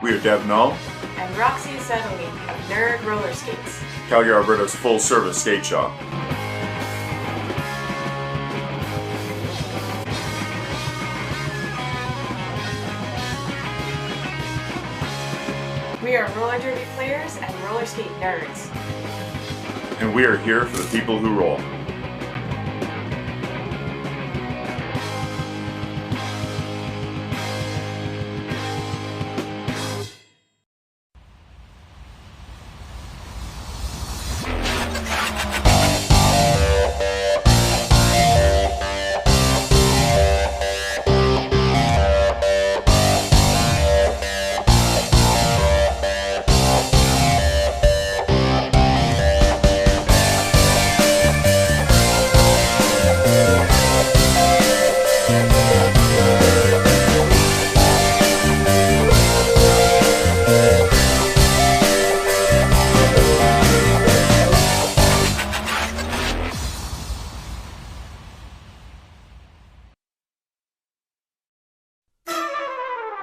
We are Deb Null and Roxy Settling of Nerd Roller Skates, Calgary, Alberta's full-service skate shop. We are roller derby players and roller skate nerds. And we are here for the people who roll.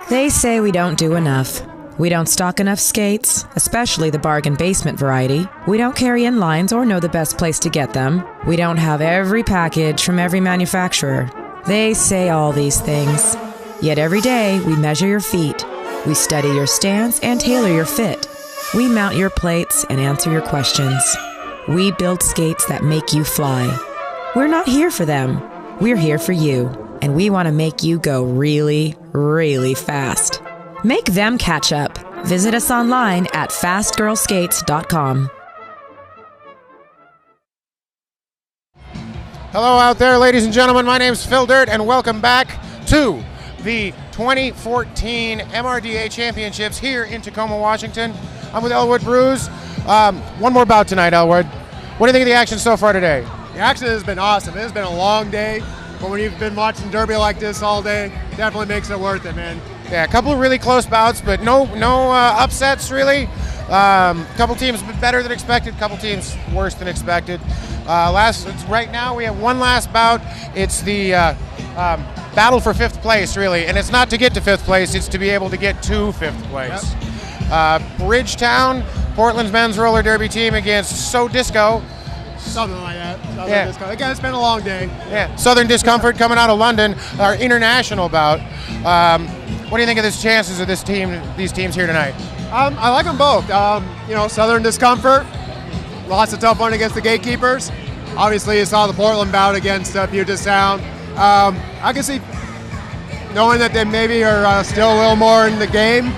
They say we don't do enough. We don't stock enough skates, especially the bargain basement variety. We don't carry inlines or know the best place to get them. We don't have every package from every manufacturer. They say all these things. Yet every day we measure your feet. We study your stance and tailor your fit. We mount your plates and answer your questions. We build skates that make you fly. We're not here for them. We're here for you. And we want to make you go really, really fast. Make them catch up. Visit us online at fastgirlskates.com. Hello out there, ladies and gentlemen. My name's Phil Dirt, and welcome back to the 2014 MRDA Championships here in Tacoma, Washington. I'm with Elwood Brews. One more bout tonight, Elwood. What do you think of the action so far today? The action has been awesome. It has been a long day. But when you've been watching derby like this all day, definitely makes it worth it, man. Yeah, a couple of really close bouts, but no upsets really. Couple teams better than expected, couple teams worse than expected. Right now we have one last bout. It's the battle for fifth place, really, and it's not to get to fifth place; it's to be able to get to fifth place. Yep. Bridgetown, Portland's men's roller derby team against So Disco. Something like that. Discomfort. Again, it's been a long day. Yeah. Southern Discomfort coming out of London, our international bout. What do you think of the chances of these teams here tonight? I like them both. Southern Discomfort, lots of tough one against the gatekeepers. Obviously, you saw the Portland bout against Puget Sound. I can see, knowing that they maybe are still a little more in the game.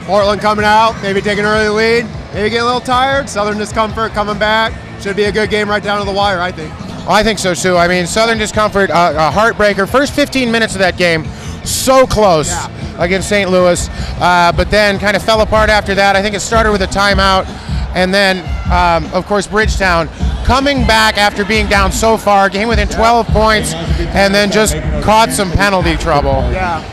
Portland coming out, maybe taking an early lead, maybe getting a little tired. Southern Discomfort coming back. Should be a good game right down to the wire, I think. Well, I think so, too. I mean, Southern Discomfort, a heartbreaker. First 15 minutes of that game, so close against St. Louis, but then kind of fell apart after that. I think it started with a timeout, and then, of course, Bridgetown coming back after being down so far, came within 12 points, and then just caught some penalty trouble. Yeah.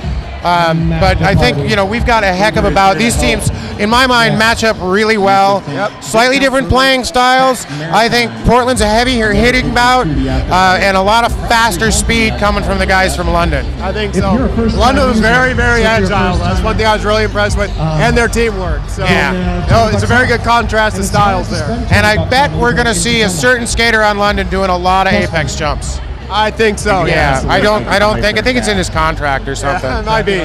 But I think, we've got a heck of a bout. These teams, in my mind, match up really well. Yep. Slightly different playing styles. I think Portland's a heavier hitting bout and a lot of faster speed coming from the guys from London. I think so. London was very, very agile. That's one thing I was really impressed with, and their teamwork. So, it's a very good contrast of styles there. And I bet we're going to see a certain skater on London doing a lot of apex jumps. I think so. Yeah, I think it's in his contract or something. Yeah, it might be.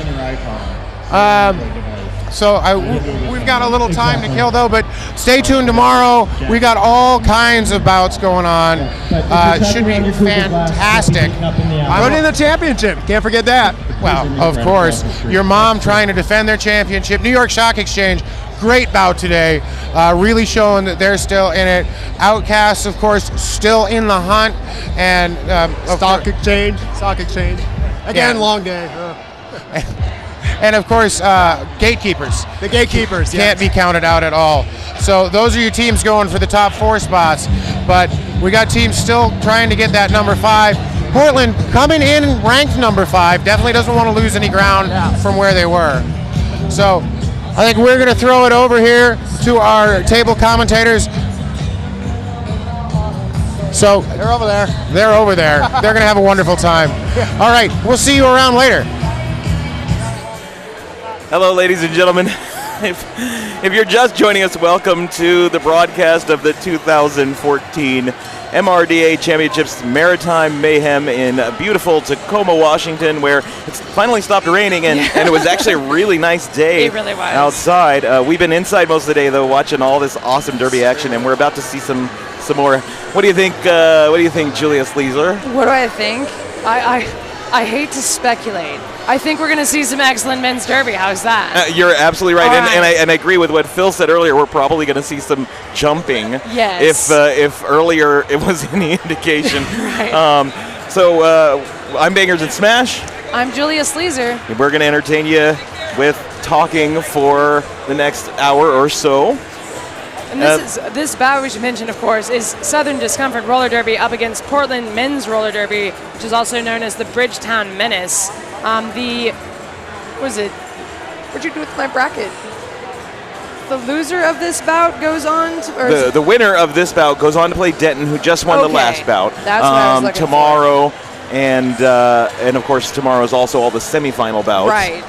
We've got a little time to kill though, but stay tuned tomorrow. We got all kinds of bouts going on. It should be fantastic. Winning the championship, can't forget that. Well, of course, your mom trying to defend their championship. New York Stock Exchange, great bout today, really showing that they're still in it. Outcasts, of course, still in the hunt, and Stock Exchange. Again, long day. And of course, gatekeepers. The gatekeepers can't be counted out at all. So those are your teams going for the top 4 spots. But we got teams still trying to get that number 5. Portland coming in ranked number 5. Definitely doesn't want to lose any ground from where they were. So I think we're going to throw it over here to our table commentators. So they're over there. They're over there. They're going to have a wonderful time. All right, we'll see you around later. Hello, ladies and gentlemen. If you're just joining us, welcome to the broadcast of the 2014 MRDA Championships Maritime Mayhem in beautiful Tacoma, Washington, where it's finally stopped raining, and it was actually a really nice day It really was. outside. We've been inside most of the day, though, watching all this awesome derby action, and we're about to see some more. What do you think? What do you think, Julia Sleezer? What do I think? I hate to speculate. I think we're going to see some excellent men's derby. How's that? You're absolutely right, All and I agree with what Phil said earlier. We're probably going to see some jumping. Yes. If earlier it was any indication. Right. I'm Bangers and Smash. I'm Julia Sleezer. We're going to entertain you with talking for the next hour or so. And this bout we should mention, of course, is Southern Discomfort Roller Derby up against Portland Men's Roller Derby, which is also known as the Bridgetown Menace. What'd you do with my bracket? The loser of this bout goes on to, the winner of this bout goes on to play Denton, who just won the last bout. That's what I was looking tomorrow, for. And of course tomorrow is also all the semifinal bouts. Right.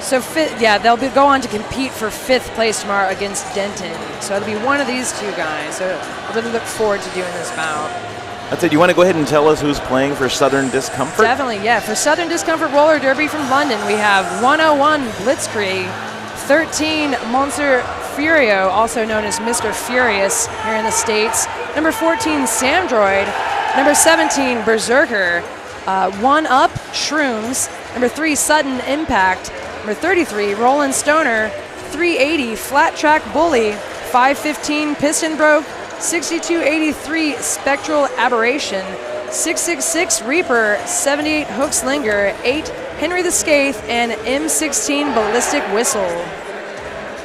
So they'll go on to compete for 5th place tomorrow against Denton. So it'll be one of these two guys. So I really look forward to doing this bout. That's it. You want to go ahead and tell us who's playing for Southern Discomfort? Definitely, yeah. For Southern Discomfort Roller Derby from London, we have 101 Blitzkrieg, 13 Monster Furio, also known as Mr. Furious here in the States, number 14 Samdroid, number 17 Berserker, 1 Up Shrooms, number 3 Sudden Impact, number 33 Roland Stoner, 380 Flat Track Bully, 515 Piston Broke, 6283 Spectral Aberration, 666 Reaper, 78 Hook Slinger, 8 Henry the Skaith, and M16 Ballistic Whistle.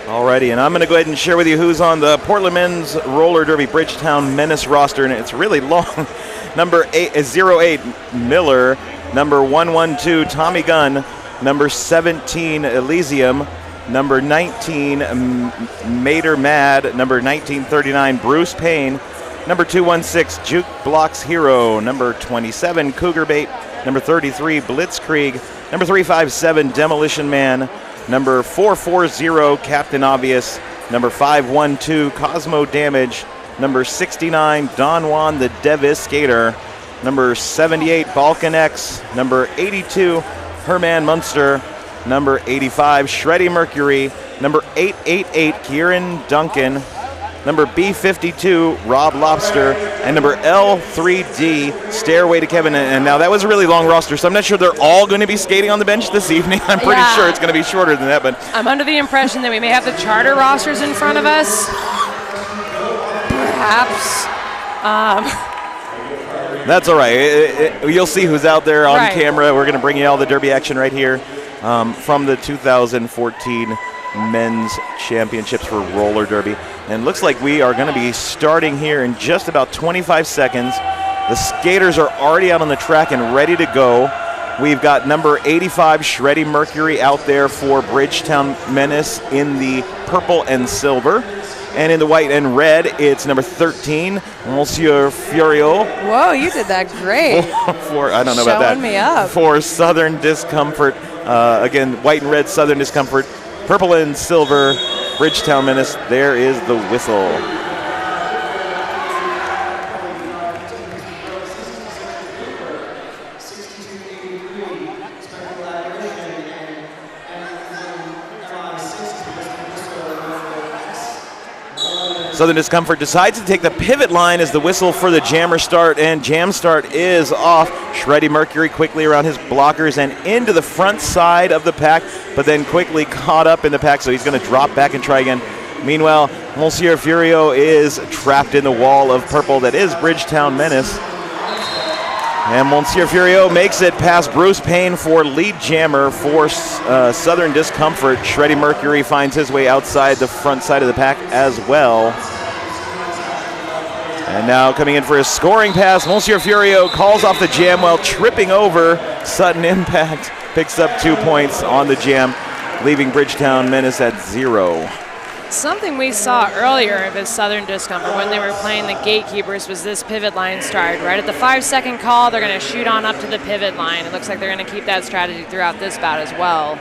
Alrighty, and I'm going to go ahead and share with you who's on the Portland Men's Roller Derby Bridgetown Menace roster, and it's really long. Number 08 Miller, number 112 Tommy Gunn, number 17 Elysium, number 19 Mater Mad, number 1939 Bruce Payne, number 216 Juke Blocks Hero, number 27 Cougar Bait, number 33 Blitzkrieg, number 357 Demolition Man, number 440 Captain Obvious, number 512 Cosmo Damage, number 69 Don Juan the Devis Skater, number 78 Balkan X, number 82 Herman Munster, number 85 Shreddy Mercury, number 888 Kieran Duncan, number B52 Rob Lobster, and number L3D Stairway to Kevin. And now that was a really long roster, so I'm not sure they're all going to be skating on the bench this evening. I'm pretty sure it's going to be shorter than that, but I'm under the impression that we may have the charter rosters in front of us. Perhaps. That's all right. You'll see who's out there on camera. We're going to bring you all the derby action right here from the 2014 Men's Championships for Roller Derby. And it looks like we are going to be starting here in just about 25 seconds. The skaters are already out on the track and ready to go. We've got number 85 Shreddy Mercury out there for Bridgetown Menace in the purple and silver. And in the white and red, it's number 13, Monsieur Furio. Whoa, you did that great. I don't know about that. Showing me up. For Southern Discomfort. Again, white and red, Southern Discomfort. Purple and silver, Bridgetown Menace. There is the whistle. Southern Discomfort decides to take the pivot line as the whistle for the jammer start, and jam start is off. Shreddy Mercury quickly around his blockers and into the front side of the pack, but then quickly caught up in the pack, so he's going to drop back and try again. Meanwhile, Monsieur Furio is trapped in the wall of purple that is Bridgetown Menace. And Monsieur Furio makes it past Bruce Payne for lead jammer for Southern Discomfort. Shreddy Mercury finds his way outside the front side of the pack as well. And now coming in for his scoring pass, Monsieur Furio calls off the jam while tripping over Sudden Impact. Picks up 2 points on the jam, leaving Bridgetown Menace at 0. Something we saw earlier of Southern Discomfort when they were playing the gatekeepers was this pivot line start. Right at the 5-second call, they're going to shoot on up to the pivot line. It looks like they're going to keep that strategy throughout this bout as well.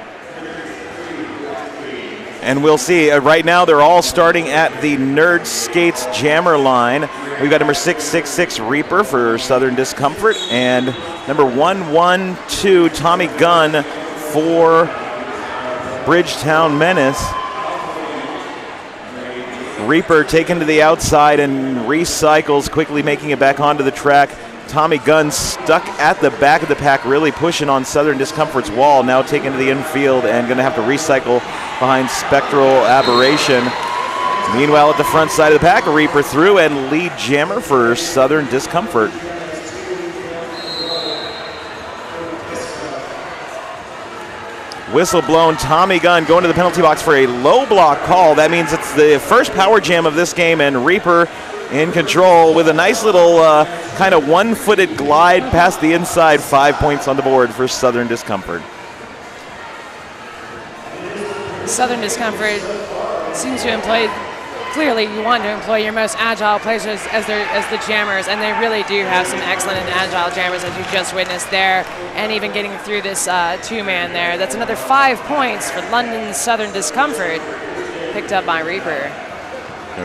And we'll see. Right now, they're all starting at the Nerd Skates jammer line. We've got number 666 Reaper for Southern Discomfort, and number 112 Tommy Gunn for Bridgetown Menace. Reaper taken to the outside and recycles, quickly making it back onto the track. Tommy Gunn stuck at the back of the pack, really pushing on Southern Discomfort's wall, now taken to the infield and going to have to recycle behind Spectral Aberration. Meanwhile, at the front side of the pack, Reaper through and lead jammer for Southern Discomfort. Whistle blown, Tommy Gunn going to the penalty box for a low block call. That means it's the first power jam of this game, and Reaper in control with a nice little kind of one-footed glide past the inside. 5 points on the board for Southern Discomfort. Southern Discomfort seems to employ, clearly you want to employ your most agile players as the jammers, and they really do have some excellent and agile jammers, as you just witnessed there, and even getting through this two-man there. That's another 5 points for London's Southern Discomfort, picked up by Reaper.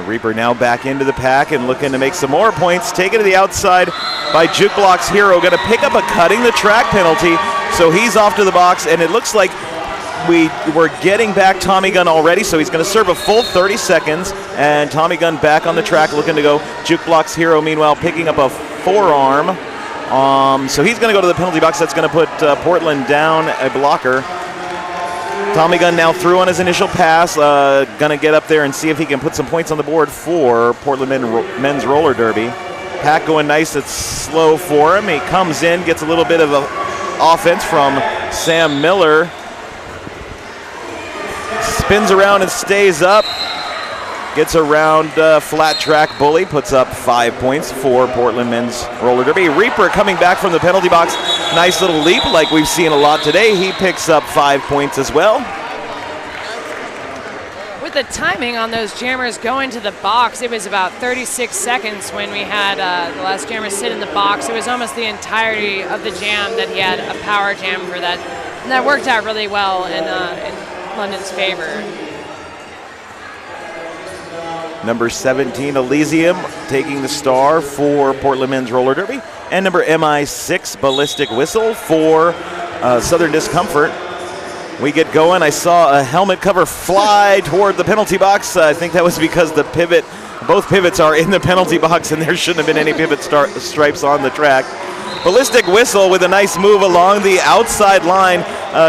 Reaper now back into the pack and looking to make some more points. Taken to the outside by Jukebox Hero. Going to pick up a cutting the track penalty. So he's off to the box, and it looks like we're getting back Tommy Gunn already. So he's going to serve a full 30 seconds. And Tommy Gunn back on the track looking to go. Jukebox Hero, meanwhile, picking up a forearm. So he's going to go to the penalty box. That's going to put Portland down a blocker. Tommy Gunn now through on his initial pass, going to get up there and see if he can put some points on the board for Portland Men's Roller Derby. Pack going nice, it's slow for him. He comes in, gets a little bit of offense from Sam Miller. Spins around and stays up. Gets around Flat Track Bully, puts up 5 points for Portland Men's Roller Derby. Reaper coming back from the penalty box. Nice little leap like we've seen a lot today. He picks up 5 points as well. With the timing on those jammers going to the box, it was about 36 seconds when we had the last jammer sit in the box. It was almost the entirety of the jam that he had a power jam for that. And that worked out really well in London's favor. Number 17, Elysium, taking the star for Portland Men's Roller Derby. And number MI6, Ballistic Whistle for Southern Discomfort. We get going. I saw a helmet cover fly toward the penalty box. I think that was because the pivot, both pivots are in the penalty box, and there shouldn't have been any pivot stripes on the track. Ballistic Whistle with a nice move along the outside line,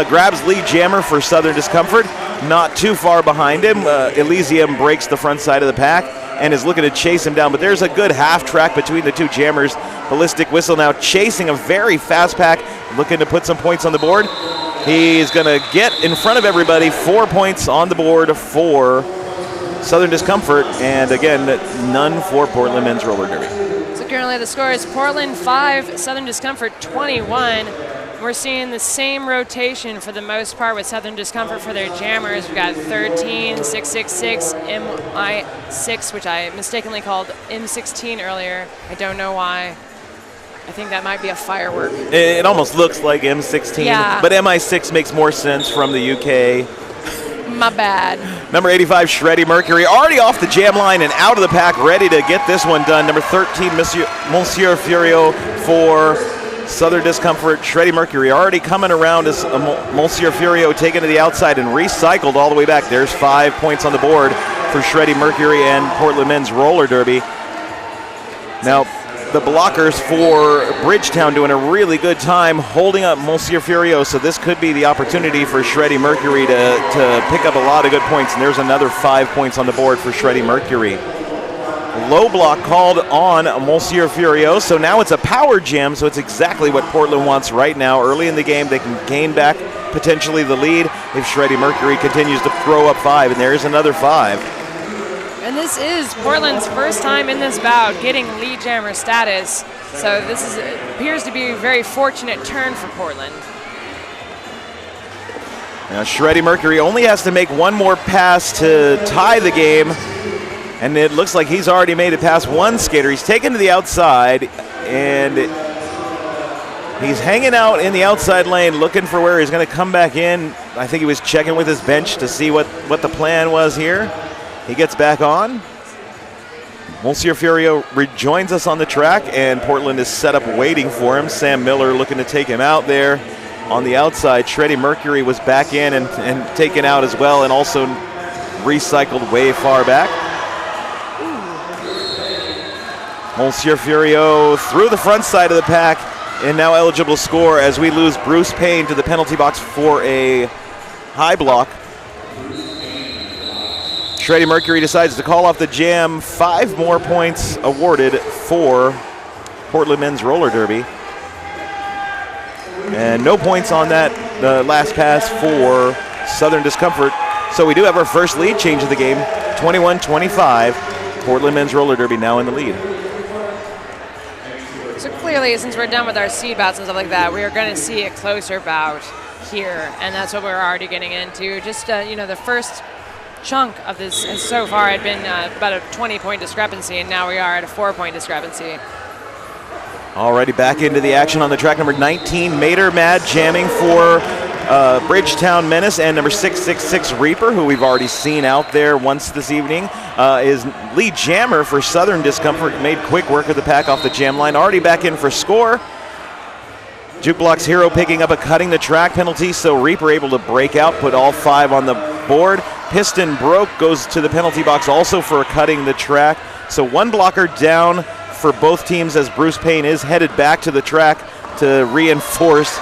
grabs lead jammer for Southern Discomfort. Not too far behind him. Elysium breaks the front side of the pack and is looking to chase him down, but there's a good half track between the two jammers. Ballistic Whistle now chasing a very fast pack, looking to put some points on the board. He's going to get in front of everybody. 4 points on the board for Southern Discomfort, and again, none for Portland Men's Roller Derby. So currently the score is Portland 5, Southern Discomfort 21. We're seeing the same rotation for the most part with Southern Discomfort for their jammers. We've got 13, 666, MI6, which I mistakenly called M16 earlier. I don't know why. I think that might be a firework. It almost looks like M16, yeah. But MI6 makes more sense from the UK. My bad. Number 85, Shreddy Mercury, already off the jam line and out of the pack, ready to get this one done. Number 13, Monsieur Furio for Southern Discomfort. Shreddy Mercury already coming around as Monsieur Furio taken to the outside and recycled all the way back. There's 5 points on the board for Shreddy Mercury and Portland Men's Roller Derby. Now, the blockers for Bridgetown doing a really good time holding up Monsieur Furio, so this could be the opportunity for Shreddy Mercury to pick up a lot of good points, and there's another 5 points on the board for Shreddy Mercury. Low block called on Monsieur Furio, so now it's a power jam, so it's exactly what Portland wants right now. Early in the game, they can gain back potentially the lead if Shreddy Mercury continues to throw up 5, and there's another 5. And this is Portland's first time in this bout getting lead jammer status, so this appears to be a very fortunate turn for Portland. Now Shreddy Mercury only has to make one more pass to tie the game, and it looks like he's already made it past one skater. He's taken to the outside, and He's hanging out in the outside lane, looking for where he's going to come back in. I think he was checking with his bench to see what the plan was here. He gets back on. Monsieur Furio rejoins us on the track, and Portland is set up waiting for him. Sam Miller looking to take him out there on the outside. Shreddy Mercury was back in and taken out as well, and also recycled way far back. Monsieur Furio through the front side of the pack, and now eligible to score as we lose Bruce Payne to the penalty box for a high block. Shreddy Mercury decides to call off the jam. 5 more points awarded for Portland Men's Roller Derby. And no points on that last pass for Southern Discomfort. So we do have our first lead change of the game, 21-25. Portland Men's Roller Derby now in the lead. So clearly, since we're done with our seed bouts and stuff like that, we are going to see a closer bout here, and that's what we're already getting into. Just, the first chunk of this so far had been about a 20-point discrepancy, and now we are at a 4-point discrepancy. Already back into the action on the track. Number 19, Mater Mad jamming for Bridgetown Menace, and number 666 Reaper, who we've already seen out there once this evening, is lead jammer for Southern Discomfort. Made quick work of the pack off the jam line. Already back in for score. Jukebox Hero picking up a cutting the track penalty, so Reaper able to break out, put all 5 on the board. Piston Broke goes to the penalty box also for cutting the track. So 1 blocker down for both teams as Bruce Payne is headed back to the track to reinforce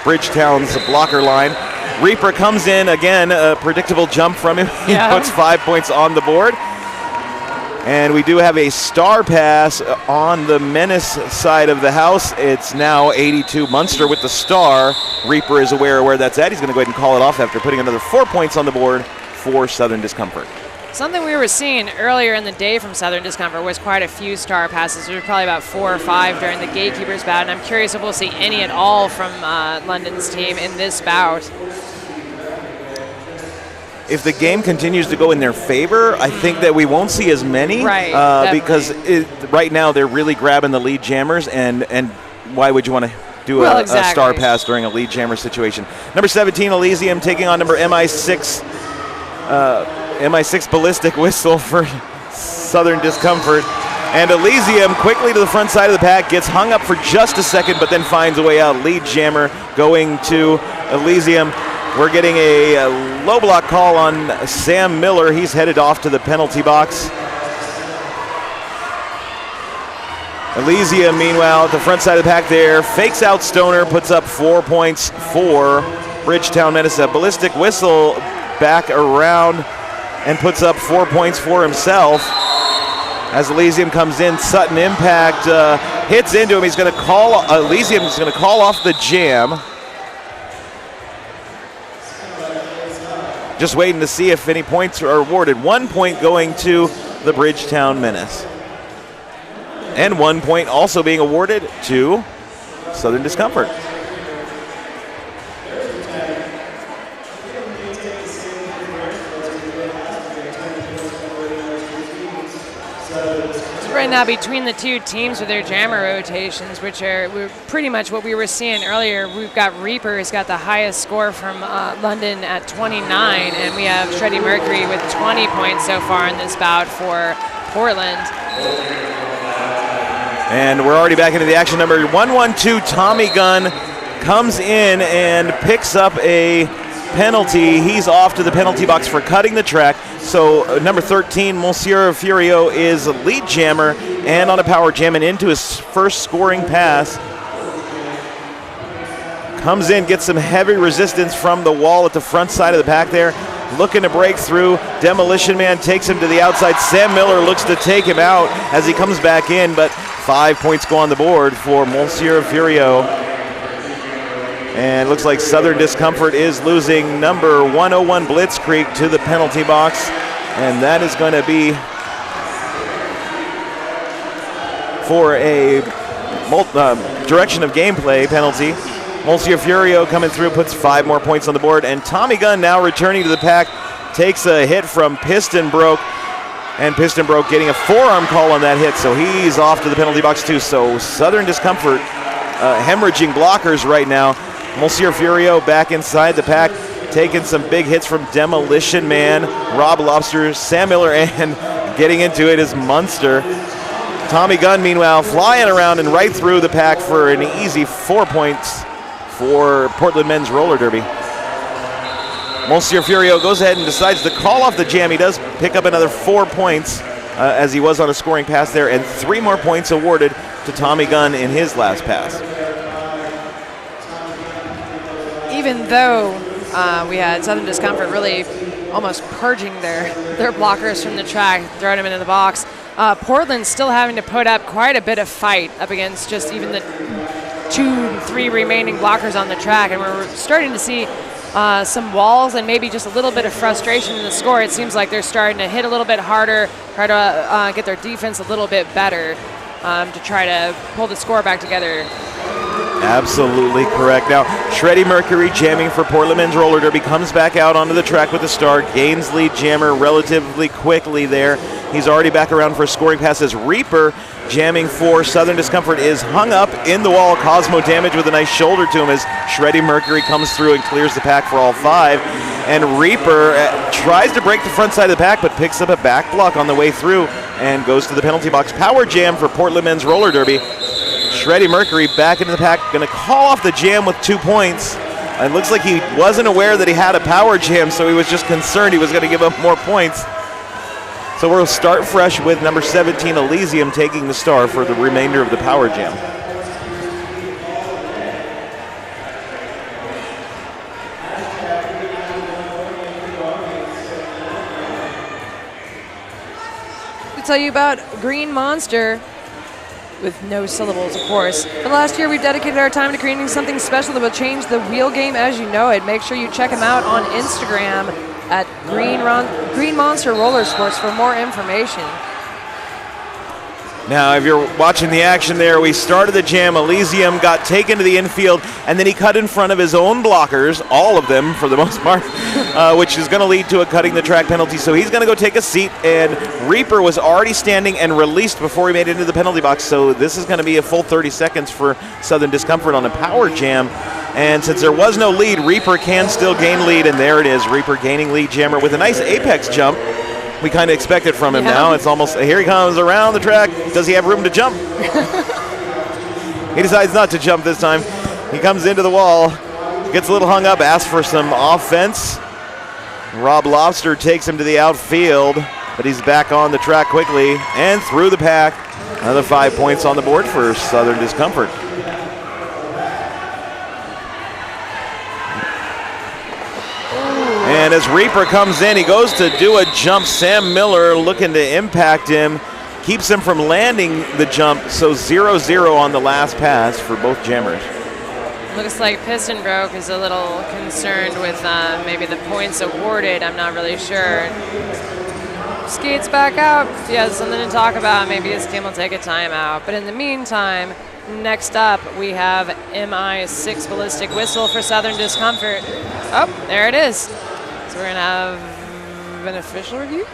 Bridgetown's blocker line. Reaper comes in again, a predictable jump from him. He puts 5 points on the board. And we do have a star pass on the Menace side of the house. It's now 82 Munster with the star. Reaper is aware of where that's at. He's going to go ahead and call it off after putting another 4 points on the board for Southern Discomfort. Something we were seeing earlier in the day from Southern Discomfort was quite a few star passes. There were probably about 4 or 5 during the Gatekeepers bout, and I'm curious if we'll see any at all from London's team in this bout. If the game continues to go in their favor, I think that we won't see as many, right? Because right now they're really grabbing the lead jammers, and why would you want to do a star pass during a lead jammer situation? Number 17 Elysium taking on number MI6 Ballistic Whistle for Southern Discomfort. And Elysium quickly to the front side of the pack, gets hung up for just a second, but then finds a way out. Lead jammer going to Elysium. We're getting a low block call on Sam Miller. He's headed off to the penalty box. Elysium, meanwhile, at the front side of the pack there, fakes out Stoner, puts up 4 points for Bridgetown Menace. Ballistic Whistle back around and puts up 4 points for himself. As Elysium comes in, sudden impact hits into him. He's going to call, Elysium is going to call off the jam. Just waiting to see if any points are awarded. 1 point going to the Bridgetown Menace. And 1 point also being awarded to Southern Discomfort. Right now, between the two teams with their jammer rotations, which are pretty much what we were seeing earlier, we've got Reaper has got the highest score from London at 29, and we have Shreddy Mercury with 20 points so far in this bout for Portland. And we're already back into the action. Number 112 Tommy Gunn comes in and picks up a penalty. He's off to the penalty box for cutting the track. So number 13, Monsieur Furio, is a lead jammer and on a power jam and into his first scoring pass. Comes in, gets some heavy resistance from the wall at the front side of the pack there. Looking to break through. Demolition Man takes him to the outside. Sam Miller looks to take him out as he comes back in, but 5 points go on the board for Monsieur Furio. And it looks like Southern Discomfort is losing number 101 Blitzkrieg to the penalty box. And that is going to be for a direction of gameplay penalty. Monsieur Furio coming through, puts 5 more points on the board. And Tommy Gunn now returning to the pack, takes a hit from Piston Broke. And Piston Broke getting a forearm call on that hit, so he's off to the penalty box too. So Southern Discomfort hemorrhaging blockers right now. Monsieur Furio back inside the pack, taking some big hits from Demolition Man, Rob Lobster, Sam Miller, and getting into it is Munster. Tommy Gunn, meanwhile, flying around and right through the pack for an easy 4 points for Portland men's roller derby. Monsieur Furio goes ahead and decides to call off the jam. He does pick up another 4 points as he was on a scoring pass there, and 3 more points awarded to Tommy Gunn in his last pass. Even though we had Southern Discomfort really almost purging their blockers from the track, throwing them into the box, Portland's still having to put up quite a bit of fight up against just even the 2-3 remaining blockers on the track, and we're starting to see some walls and maybe just a little bit of frustration in the score. It seems like they're starting to hit a little bit harder, try to get their defense a little bit better to try to pull the score back together. Absolutely correct. Now, Shreddy Mercury jamming for Portland men's roller derby comes back out onto the track with the start. Gains lead jammer relatively quickly there. He's already back around for a scoring pass as Reaper jamming for Southern Discomfort is hung up in the wall. Cosmo damage with a nice shoulder to him as Shreddy Mercury comes through and clears the pack for all 5. And Reaper tries to break the front side of the pack but picks up a back block on the way through and goes to the penalty box. Power jam for Portland men's roller derby. Shreddy Mercury back into the pack, going to call off the jam with 2 points. It looks like he wasn't aware that he had a power jam, so he was just concerned he was going to give up more points. So we'll start fresh with number 17, Elysium, taking the star for the remainder of the power jam. To tell you about Green Monster, with no syllables, of course. For the last year, we've dedicated our time to creating something special that will change the wheel game as you know it. Make sure you check him out on Instagram at Green Monster Roller Sports for more information. Now, if you're watching the action there, we started the jam. Elysium got taken to the infield, and then he cut in front of his own blockers, all of them for the most part, which is going to lead to a cutting the track penalty. So he's going to go take a seat, and Reaper was already standing and released before he made it into the penalty box. So this is going to be a full 30 seconds for Southern Discomfort on a power jam. And since there was no lead, Reaper can still gain lead, and there it is. Reaper gaining lead jammer with a nice apex jump. We kind of expect it from him now. It's almost, here he comes around the track. Does he have room to jump? He decides not to jump this time. He comes into the wall, gets a little hung up, asks for some offense. Rob Lobster takes him to the outfield, but he's back on the track quickly and through the pack. Another 5 points on the board for Southern Discomfort. And as Reaper comes in, he goes to do a jump. Sam Miller looking to impact him, keeps him from landing the jump. So 0-0 on the last pass for both jammers. Looks like Piston Broke is a little concerned with maybe the points awarded. I'm not really sure. Skates back out. He has something to talk about. Maybe his team will take a timeout. But in the meantime, next up we have MI6 Ballistic Whistle for Southern Discomfort. Oh, there it is. So we're gonna have an official review.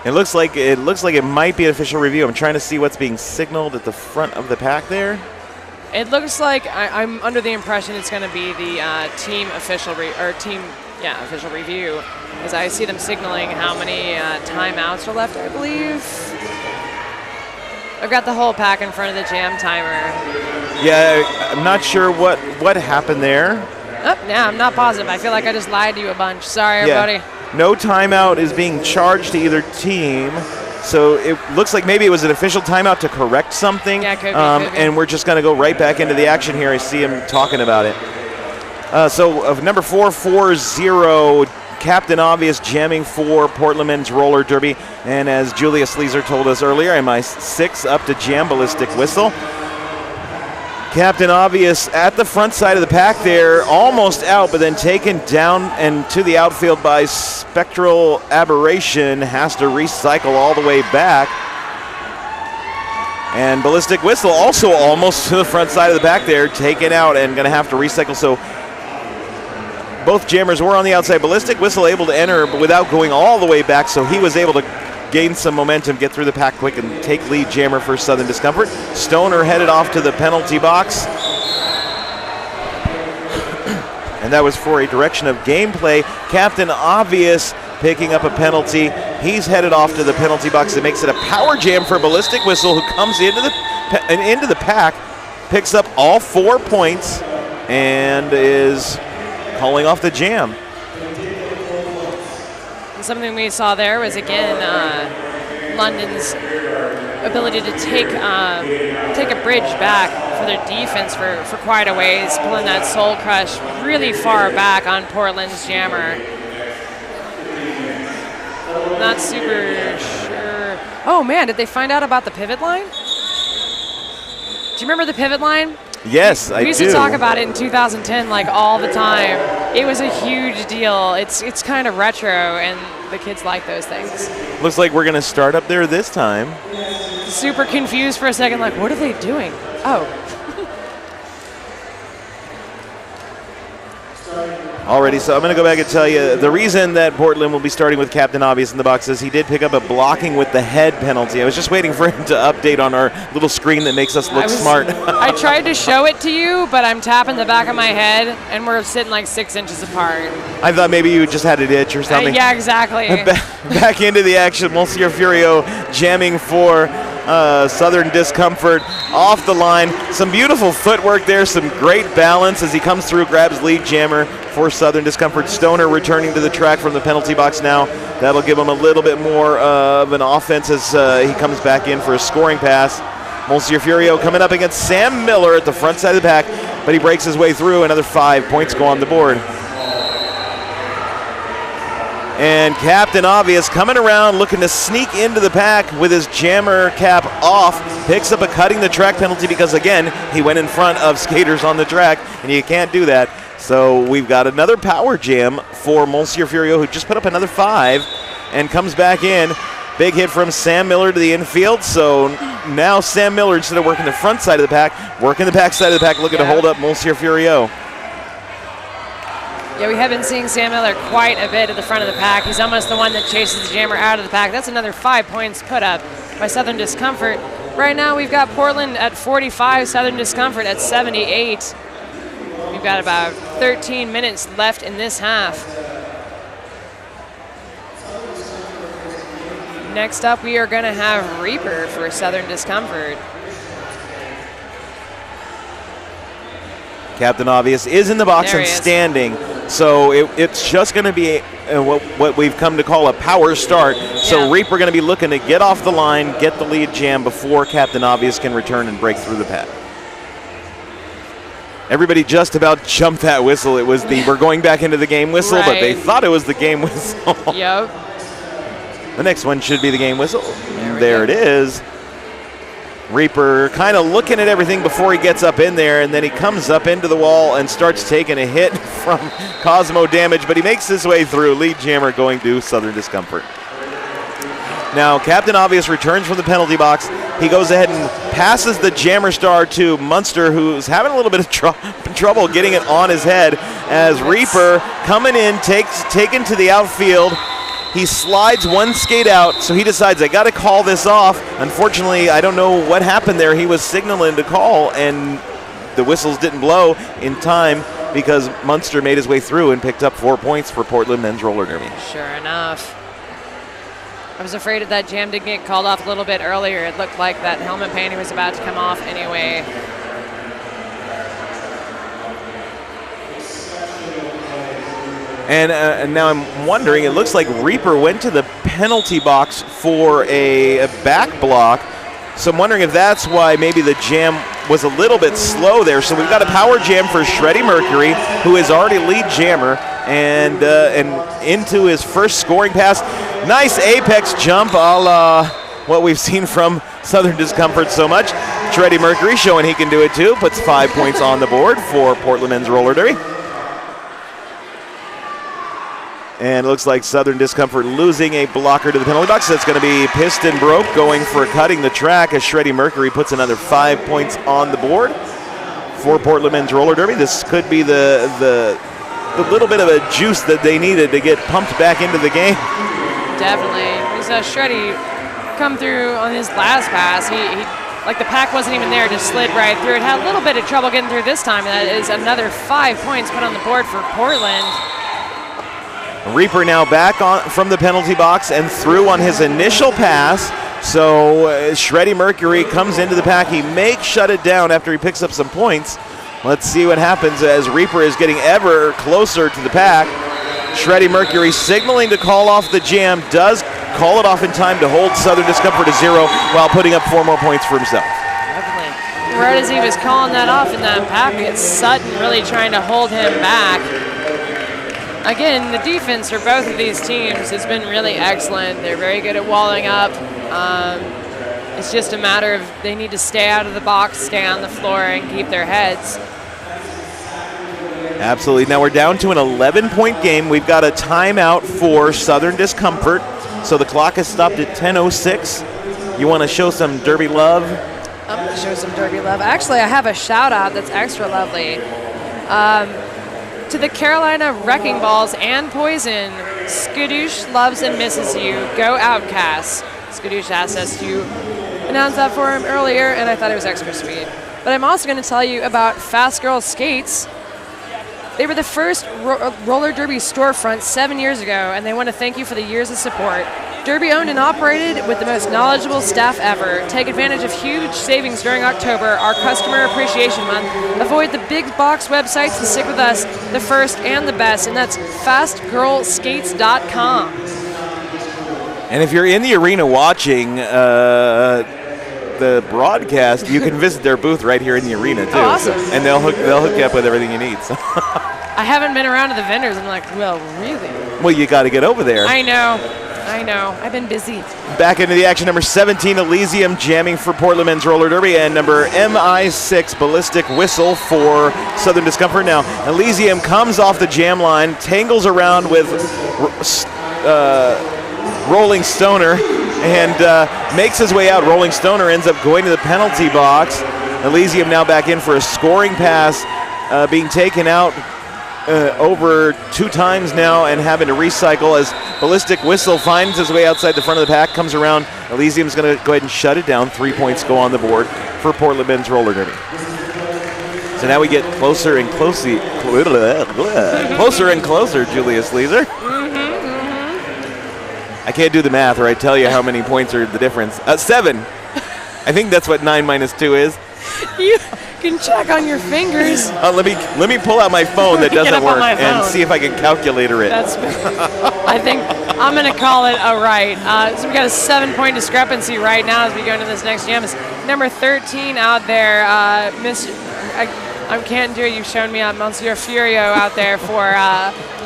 It looks like it might be an official review. I'm trying to see what's being signaled at the front of the pack there. It looks like I'm under the impression it's going to be the team official official review, because I see them signaling how many timeouts are left, I believe. I've got the whole pack in front of the jam timer. Yeah, I'm not sure what happened there. Oh, yeah, I'm not positive. I feel like I just lied to you a bunch. Sorry, everybody. No timeout is being charged to either team. So it looks like maybe it was an official timeout to correct something. Yeah, could be. And we're just going to go right back into the action here. I see him talking about it. So of number 440, Captain Obvious jamming for Portland men's roller derby. And as Julia Sleazer told us earlier, MI6 up to jam Ballistic Whistle. Captain Obvious at the front side of the pack there, almost out, but then taken down and to the outfield by Spectral Aberration, has to recycle all the way back. And Ballistic Whistle also almost to the front side of the pack there, taken out and going to have to recycle. So both jammers were on the outside. Ballistic Whistle able to enter but without going all the way back, so he was able to gain some momentum, get through the pack quick, and take lead jammer for Southern Discomfort. Stoner headed off to the penalty box. And that was for a direction of gameplay. Captain Obvious picking up a penalty. He's headed off to the penalty box. It makes it a power jam for Ballistic Whistle, who comes into the pack, picks up all 4 points, and is calling off the jam. And something we saw there was, again, London's ability to take a bridge back for their defense for quite a ways, pulling that Soul Crush really far back on Portland's jammer. Not super sure. Oh man, did they find out about the pivot line? Do you remember the pivot line? Yes, I do. We used to talk about it in 2010 like all the time. It was a huge deal. It's kind of retro, and the kids like those things. Looks like we're going to start up there this time. Super confused for a second, like, what are they doing? Oh. Alrighty, so I'm going to go back and tell you the reason that Portland will be starting with Captain Obvious in the box is he did pick up a blocking with the head penalty. I was just waiting for him to update on our little screen that makes us look smart. I tried to show it to you, but I'm tapping the back of my head, and we're sitting like 6 inches apart. I thought maybe you just had an itch or something. Yeah, exactly. Back into the action, Monsieur Furio jamming for Southern Discomfort off the line. Some beautiful footwork there, some great balance as he comes through, grabs lead jammer for Southern Discomfort. Stoner returning to the track from the penalty box now. That'll give him a little bit more of an offense as he comes back in for a scoring pass. Monsieur Furio coming up against Sam Miller at the front side of the pack, but he breaks his way through. Another 5 points go on the board. And Captain Obvious coming around, looking to sneak into the pack with his jammer cap off. Picks up a cutting the track penalty because, again, he went in front of skaters on the track, and you can't do that. So we've got another power jam for Monsieur Furio, who just put up another 5 and comes back in. Big hit from Sam Miller to the infield. So now Sam Miller, instead of working the front side of the pack, working the back side of the pack, looking to hold up Monsieur Furio. Yeah, we have been seeing Sam Miller quite a bit at the front of the pack. He's almost the one that chases the jammer out of the pack. That's another 5 points put up by Southern Discomfort. Right now we've got Portland at 45, Southern Discomfort at 78. We've got about 13 minutes left in this half. Next up, we are going to have Reaper for Southern Discomfort. Captain Obvious is in the box and standing, so it's just going to be what we've come to call a power start. Yeah. So Reaper going to be looking to get off the line, get the lead jam before Captain Obvious can return and break through the pack. Everybody just about jumped that whistle. It was the we're going back into the game whistle, right. But they thought it was the game whistle. Yep. The next one should be the game whistle. There it is. Reaper kind of looking at everything before he gets up in there, and then he comes up into the wall and starts taking a hit from Cosmo damage, but he makes his way through. Lead jammer going to Southern Discomfort. Now, Captain Obvious returns from the penalty box. He goes ahead and passes the jammer star to Munster, who's having a little bit of trouble getting it on his head, as Reaper coming in, taken to the outfield. He slides one skate out, so he decides, I got to call this off. Unfortunately, I don't know what happened there. He was signaling to call, and the whistles didn't blow in time because Munster made his way through and picked up 4 points for Portland men's roller derby. Sure enough. I was afraid if that jam did get called off a little bit earlier. It looked like that helmet painting was about to come off anyway. And now I'm wondering, it looks like Reaper went to the penalty box for a back block. So I'm wondering if that's why maybe the jam was a little bit slow there. So we've got a power jam for Shreddy Mercury, who is already lead jammer, and into his first scoring pass. Nice apex jump, a la what we've seen from Southern Discomfort so much. Shreddy Mercury showing he can do it too, puts 5 points on the board for Portland men's roller derby. And it looks like Southern Discomfort losing a blocker to the penalty box. That's going to be Piston Broke going for cutting the track as Shreddy Mercury puts another 5 points on the board for Portland men's roller derby. This could be the little bit of a juice that they needed to get pumped back into the game. Definitely. We saw Shreddy come through on his last pass. He like the pack wasn't even there, just slid right through. It had a little bit of trouble getting through this time, and that is another 5 points put on the board for Portland. Reaper now back on from the penalty box and through on his initial pass. So Shreddy Mercury comes into the pack. He may shut it down after he picks up some points. Let's see what happens as Reaper is getting ever closer to the pack. Shreddy Mercury signaling to call off the jam, does call it off in time to hold Southern Discomfort to 0 while putting up 4 more points for himself. Definitely. Right as he was calling that off in that packet, Sutton really trying to hold him back. Again, the defense for both of these teams has been really excellent. They're very good at walling up. It's just a matter of they need to stay out of the box, stay on the floor, and keep their heads. Absolutely. Now we're down to an 11-point game. We've got a timeout for Southern Discomfort. So the clock has stopped at 10:06. You want to show some Derby love? I'm going to show some Derby love. Actually, I have a shout out that's extra lovely. To the Carolina Wrecking Balls and Poison, Skadoosh loves and misses you. Go Outcasts. Skadoosh asked us to announce that for him earlier, and I thought it was extra sweet. But I'm also going to tell you about Fast Girl Skates. They were the first roller derby storefront 7 years ago, and they want to thank you for the years of support. Derby owned and operated with the most knowledgeable staff ever. Take advantage of huge savings during October, our Customer Appreciation Month. Avoid the big box websites and stick with us, the first and the best, and that's fastgirlskates.com. And if you're in the arena watching the broadcast, you can visit their booth right here in the arena too. Oh, awesome. So, and they'll hook you up with everything you need. So. I haven't been around to the vendors. I'm like, well, really? Well, you got to get over there. I know. I've been busy. Back into the action, number 17, Elysium jamming for Portland Men's Roller Derby, and number MI6, Ballistic Whistle for Southern Discomfort. Now, Elysium comes off the jam line, tangles around with Rolling Stoner, and makes his way out. Rolling Stoner ends up going to the penalty box. Elysium now back in for a scoring pass, being taken out over 2 times now and having to recycle as Ballistic Whistle finds his way outside the front of the pack, comes around. Elysium's going to go ahead and shut it down. 3 points go on the board for Portland Men's Roller Derby. So now we get closer and closer, Julius Leeser. I can't do the math, or I tell you how many points are the difference. 7. I think that's what 9 minus 2 is. You can check on your fingers. Let me pull out my phone that doesn't work and see if I can calculator it. I think I'm going to call it a right. So we got a 7-point discrepancy right now as we go into this next jam. It's number 13 out there, I can't do it. You've shown me Monsieur Furio out there for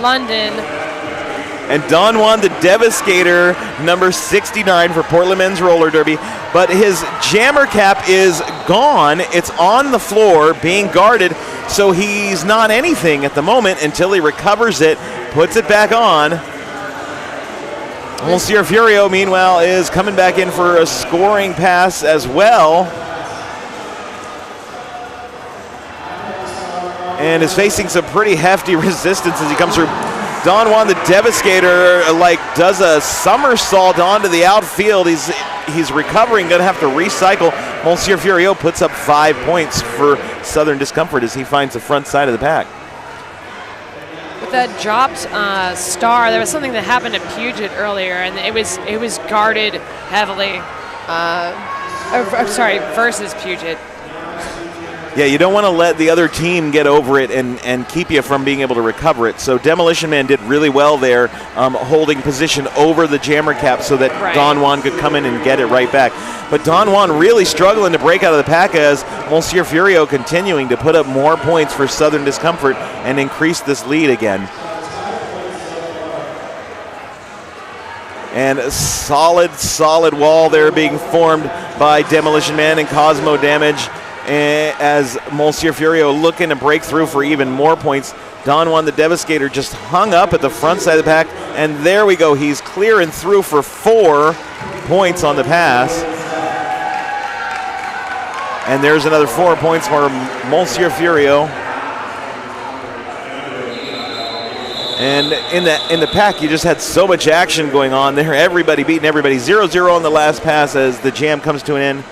London. And Don Juan the Devastator, number 69 for Portland Men's Roller Derby. But his jammer cap is gone. It's on the floor being guarded, so he's not anything at the moment until he recovers it, puts it back on. Monsieur Furio, meanwhile, is coming back in for a scoring pass as well. And is facing some pretty hefty resistance as he comes through. Don Juan the Devastator does a somersault onto the outfield. He's recovering, gonna have to recycle. Monsieur Furio puts up 5 points for Southern Discomfort as he finds the front side of the pack. With that dropped star, there was something that happened at Puget earlier, and it was guarded heavily. Versus Puget. Yeah, you don't want to let the other team get over it and keep you from being able to recover it. So Demolition Man did really well there, holding position over the jammer cap so that Don Juan could come in and get it right back. But Don Juan really struggling to break out of the pack as Monsieur Furio continuing to put up more points for Southern Discomfort and increase this lead again. And a solid wall there being formed by Demolition Man and Cosmo Damage. As Monsieur Furio looking to break through for even more points. Don Juan the Devastator just hung up at the front side of the pack, and there we go. He's clearing through for 4 points on the pass. And there's another 4 points for Monsieur Furio. And in the pack, you just had so much action going on there. Everybody beating everybody. 0-0 on the last pass as the jam comes to an end.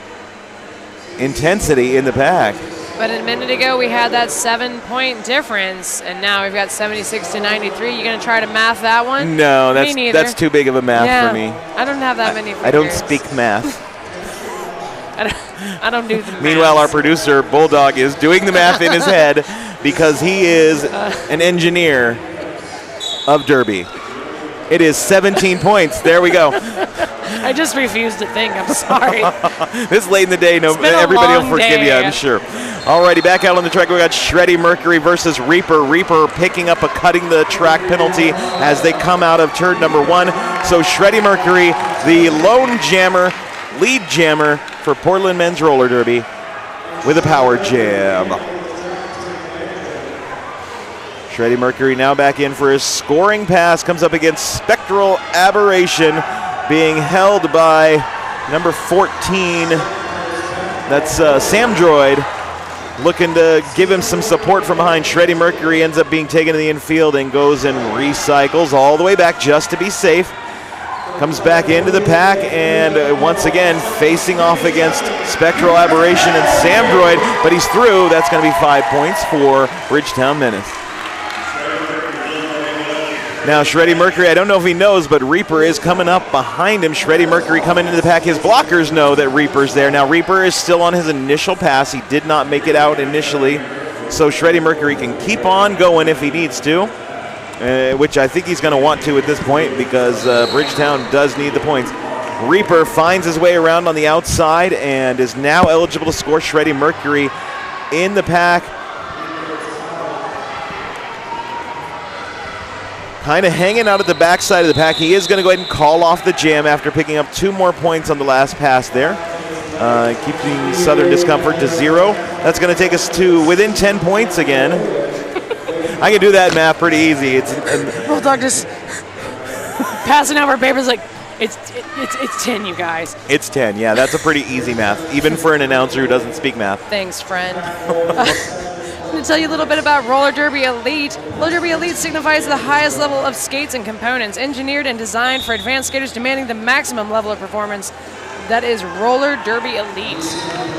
intensity in the pack. But a minute ago, we had that 7-point difference, and now we've got 76 to 93. You going to try to math that one? No, Me neither. that's too big of a math for me. I don't have that many figures. I don't speak math. I don't do the math. Meanwhile, our producer, Bulldog, is doing the math in his head because he is an engineer of Derby. It is 17 points. There we go. I just refuse to think. I'm sorry. This late in the day, everybody will forgive you, I'm sure. Alrighty, back out on the track, we got Shreddy Mercury versus Reaper. Reaper picking up a cutting the track penalty as they come out of turn number 1. So Shreddy Mercury, the lone jammer, lead jammer for Portland Men's Roller Derby with a power jam. Shreddy Mercury now back in for his scoring pass, comes up against Spectral Aberration, being held by number 14. That's Sam Droid, looking to give him some support from behind. Shreddy Mercury ends up being taken to the infield and goes and recycles all the way back just to be safe. Comes back into the pack and once again facing off against Spectral Aberration and Sam Droid, but he's through. That's going to be 5 points for Bridgetown Menace. Now Shreddy Mercury, I don't know if he knows, but Reaper is coming up behind him. Shreddy Mercury coming into the pack. His blockers know that Reaper's there. Now Reaper is still on his initial pass. He did not make it out initially. So Shreddy Mercury can keep on going if he needs to, which I think he's going to want to at this point because Bridgetown does need the points. Reaper finds his way around on the outside and is now eligible to score. Shreddy Mercury in the pack. Kind of hanging out at the backside of the pack. He is going to go ahead and call off the jam after picking up 2 more points on the last pass there. Keeping Southern Discomfort to 0. That's going to take us to within 10 points again. I can do that math pretty easy. Bulldog just passing out our papers like, it's 10, you guys. It's 10, yeah. That's a pretty easy math, even for an announcer who doesn't speak math. Thanks, friend. I'm going to tell you a little bit about Roller Derby Elite. Roller Derby Elite signifies the highest level of skates and components, engineered and designed for advanced skaters demanding the maximum level of performance. That is Roller Derby Elite.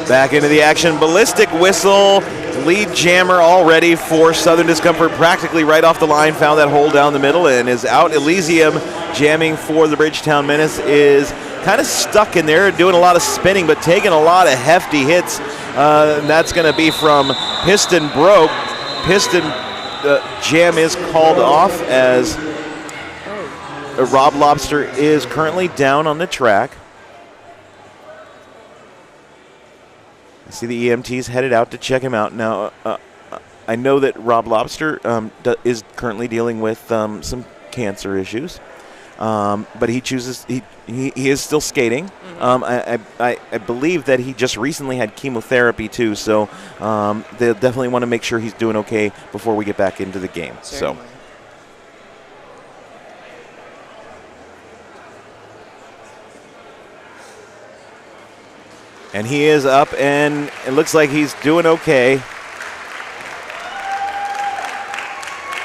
Back into the action. Ballistic Whistle, lead jammer all ready for Southern Discomfort, practically right off the line, found that hole down the middle and is out. Elysium jamming for the Bridgetown Menace is kind of stuck in there, doing a lot of spinning, but taking a lot of hefty hits. And that's going to be from Piston Broke. Piston jam is called off as Rob Lobster is currently down on the track. I see the EMTs headed out to check him out. Now, I know that Rob Lobster is currently dealing with some cancer issues. But he chooses, he is still skating. I believe that he just recently had chemotherapy too, so they'll definitely want to make sure he's doing okay before we get back into the game. Certainly. So. And he is up, and it looks like he's doing okay.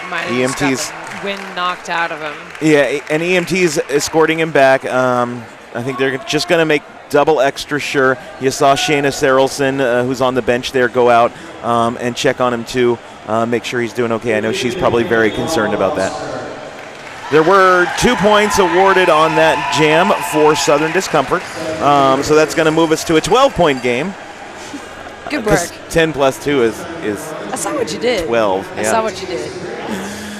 EMTs. Wind knocked out of him. Yeah, and EMT's escorting him back. I think they're just going to make double extra sure. You saw Shayna Sarelson, who's on the bench there, go out and check on him too, make sure he's doing okay. I know she's probably very concerned about that. There were 2 points awarded on that jam for Southern Discomfort, so that's going to move us to a 12-point game. Good work. 10 plus 2 is I saw what you did. 12. I saw what you did.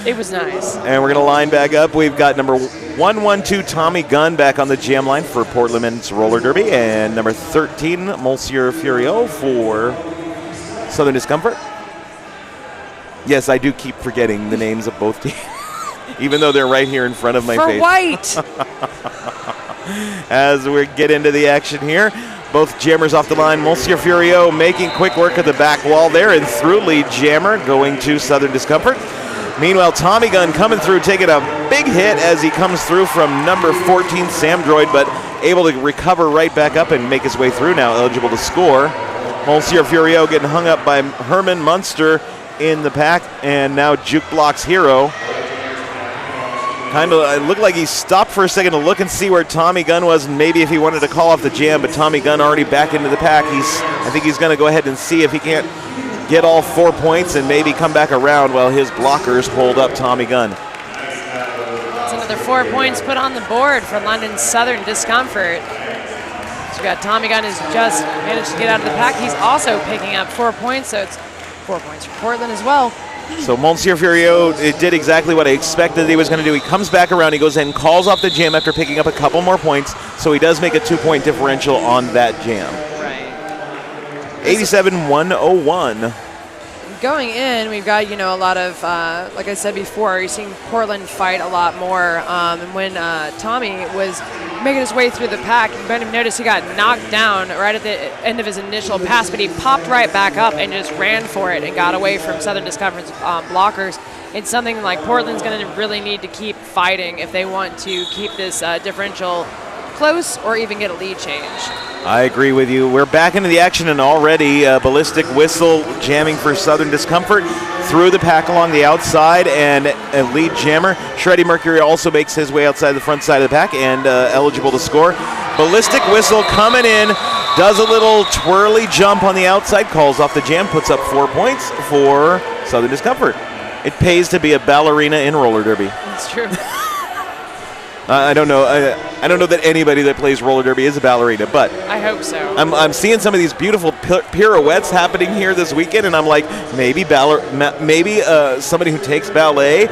It was nice. And we're going to line back up. We've got number 112, Tommy Gunn, back on the jam line for Portland Men's Roller Derby, and number 13, Monsieur Furio for Southern Discomfort. Yes, I do keep forgetting the names of both teams, even though they're right here in front of my face. For white. As we get into the action here, both jammers off the line. Monsieur Furio making quick work of the back wall there, and through lead jammer going to Southern Discomfort. Meanwhile, Tommy Gunn coming through, taking a big hit as he comes through from number 14, Sam Droid, but able to recover right back up and make his way through now, eligible to score. Monsieur Furio getting hung up by Herman Munster in the pack, and now Jukebox Hero Kind of, it looked like he stopped for a second to look and see where Tommy Gunn was, and maybe if he wanted to call off the jam, but Tommy Gunn already back into the pack. I think he's going to go ahead and see if he can't get all 4 points and maybe come back around while his blockers hold up Tommy Gunn. That's another 4 points put on the board for London's Southern Discomfort. So we got Tommy Gunn has just managed to get out of the pack. He's also picking up 4 points, so it's 4 points for Portland as well. So Monsieur Furio, it did exactly what I expected he was going to do. He comes back around, he goes in, calls off the jam after picking up a couple more points, so he does make a 2-point differential on that jam. Right. 87-101. Going in, we've got, you know, a lot of, like I said before, you're seeing Portland fight a lot more. And when Tommy was making his way through the pack, you might have noticed he got knocked down right at the end of his initial pass, but he popped right back up and just ran for it and got away from Southern Discomfort's blockers. It's something like Portland's going to really need to keep fighting if they want to keep this differential close or even get a lead change. I agree with you. We're back into the action, and already Ballistic Whistle jamming for Southern Discomfort through the pack along the outside, and a lead jammer. Shreddy Mercury also makes his way outside the front side of the pack and eligible to score. Ballistic Whistle coming in, does a little twirly jump on the outside, calls off the jam, puts up 4 points for Southern Discomfort. It pays to be a ballerina in roller derby. That's true. I don't know. I don't know that anybody that plays roller derby is a ballerina, but I hope so. I'm seeing some of these beautiful pirouettes happening here this weekend, and I'm like, maybe somebody who takes ballet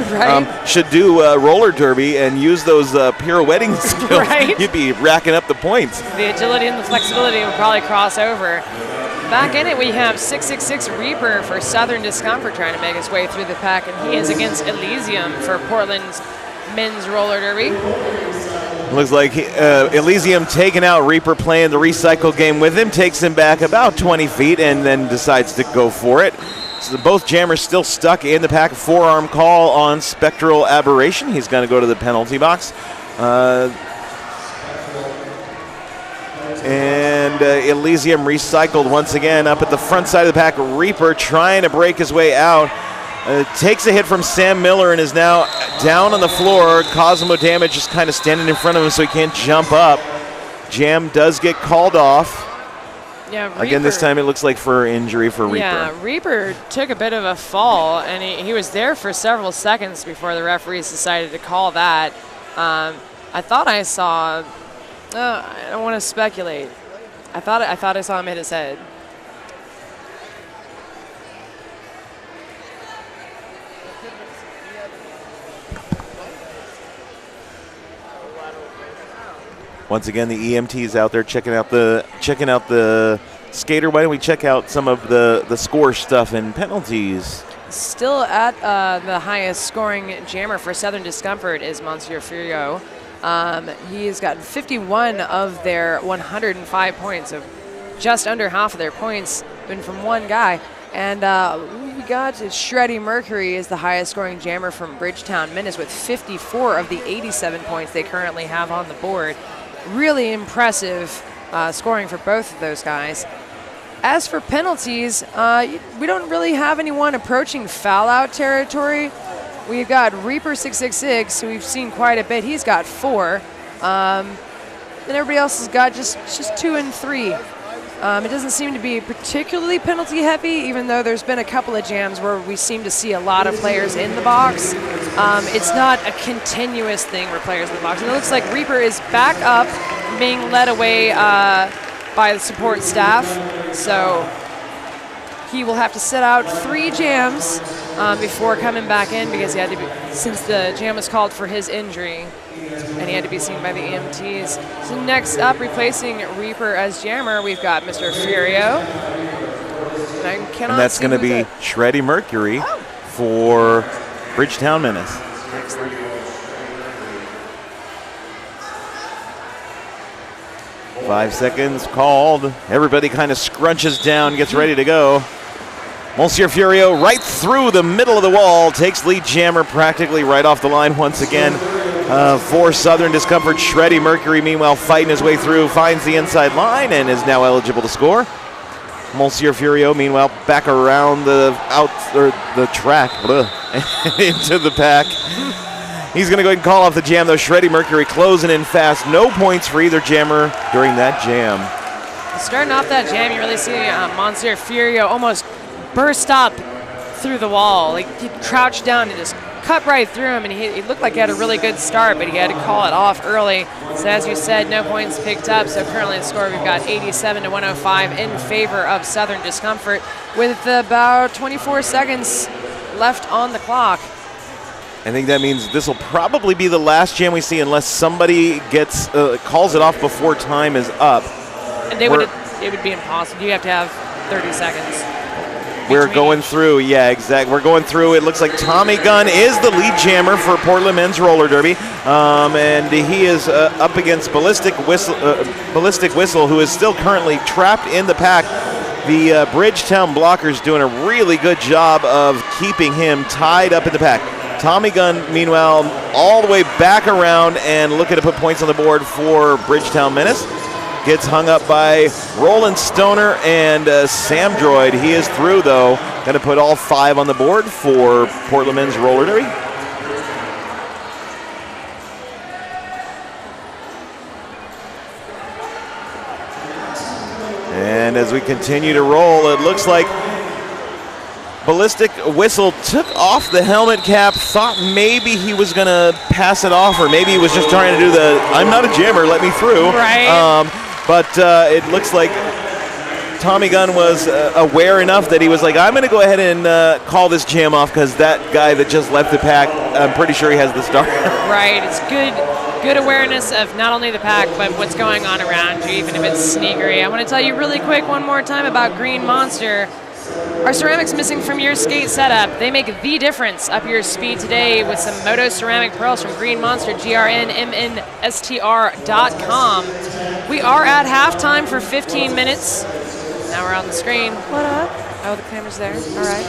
should do roller derby and use those pirouetting skills. Right? You'd be racking up the points. The agility and the flexibility will probably cross over. Back in it, we have 666 Reaper for Southern Discomfort trying to make his way through the pack, and he is against Elysium for Portland's men's roller derby. Looks like Elysium taking out Reaper, playing the recycle game with him, takes him back about 20 feet and then decides to go for it. So both jammers still stuck in the pack. Forearm call on Spectral Aberration. He's going to go to the penalty box. And Elysium recycled once again up at the front side of the pack. Reaper trying to break his way out. Takes a hit from Sam Miller and is now down on the floor. Cosmo Damage just kind of standing in front of him so he can't jump up. Jam does get called off. Yeah, Reaper, again, this time it looks like for injury for Reaper. Yeah, Reaper took a bit of a fall, and he was there for several seconds before the referees decided to call that. I thought I saw, I don't want to speculate. I thought I saw him hit his head. Once again, the EMT's out there checking out the skater. Why don't we check out some of the score stuff and penalties? Still at the highest scoring jammer for Southern Discomfort is Monsieur Furio. He's got 51 of their 105 points, so just under half of their points been from one guy. And we got Shreddy Mercury is the highest scoring jammer from Bridgetown, Menace, with 54 of the 87 points they currently have on the board. Really impressive scoring for both of those guys. As for penalties, we don't really have anyone approaching foul-out territory. We've got Reaper 666, who we've seen quite a bit. He's got 4. And everybody else has got just 2 and 3. It doesn't seem to be particularly penalty heavy, even though there's been a couple of jams where we seem to see a lot of players in the box. It's not a continuous thing where players in the box. And it looks like Reaper is back up, being led away by the support staff. So he will have to sit out 3 jams before coming back in, because he had to be, since the jam was called for his injury, and he had to be seen by the EMTs. So next up, replacing Reaper as jammer, we've got Mr. Furio. And that's going to be Shreddy Mercury for Bridgetown Menace. Excellent. Five seconds called. Everybody kind of scrunches down, gets ready to go. Monsieur Furio right through the middle of the wall, takes lead jammer practically right off the line once again. For Southern Discomfort, Shreddy Mercury, meanwhile, fighting his way through, finds the inside line and is now eligible to score. Monsieur Furio, meanwhile, back around the track into the pack. He's going to go ahead and call off the jam, though. Shreddy Mercury closing in fast. No points for either jammer during that jam. Starting off that jam, you really see Monsieur Furio almost burst up through the wall. Like, he crouched down and just cut right through him, and he looked like he had a really good start, but he had to call it off early. So as you said, no points picked up. So currently the score, we've got 87 to 105 in favor of Southern Discomfort with about 24 seconds left on the clock. I think that means this will probably be the last jam we see unless somebody gets calls it off before time is up. And it would be impossible. You have to have 30 seconds. We're going through, yeah, exactly. We're going through. It looks like Tommy Gunn is the lead jammer for Portland Men's Roller Derby, and he is up against Ballistic Whistle, who is still currently trapped in the pack. The Bridgetown blockers doing a really good job of keeping him tied up in the pack. Tommy Gunn, meanwhile, all the way back around and looking to put points on the board for Bridgetown Menace. Gets hung up by Roland Stoner and Sam Droid. He is through, though. Going to put all 5 on the board for Portland Men's Roller Derby. And as we continue to roll, it looks like Ballistic Whistle took off the helmet cap, thought maybe he was going to pass it off, or maybe he was just trying to do the, I'm not a jammer, let me through. Right. But it looks like Tommy Gunn was aware enough that he was like, I'm going to go ahead and call this jam off because that guy that just left the pack, I'm pretty sure he has the start. Right. It's good awareness of not only the pack, but what's going on around you, even if it's sneakery. I want to tell you really quick one more time about Green Monster. Are ceramics missing from your skate setup? They make the difference up your speed today with some Moto ceramic pearls from Green Monster, grnmnstr.com. We are at halftime for 15 minutes. Now we're on the screen. What up? Oh, the camera's there. All right.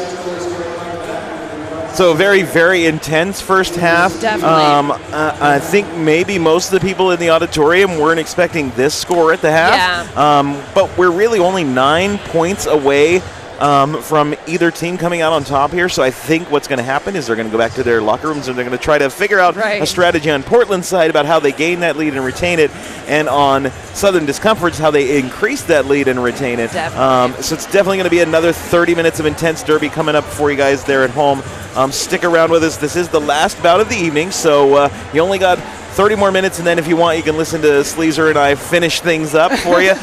So very, very intense first half. Definitely. I think maybe most of the people in the auditorium weren't expecting this score at the half. Yeah. But we're really only 9 points away from either team coming out on top here. So I think what's going to happen is they're going to go back to their locker rooms and they're going to try to figure out a strategy on Portland's side about how they gain that lead and retain it, and on Southern Discomfort's how they increase that lead and retain it. So it's definitely going to be another 30 minutes of intense derby coming up for you guys there at home. Stick around with us. This is the last bout of the evening, so you only got 30 more minutes, and then if you want, you can listen to Sleazer and I finish things up for you.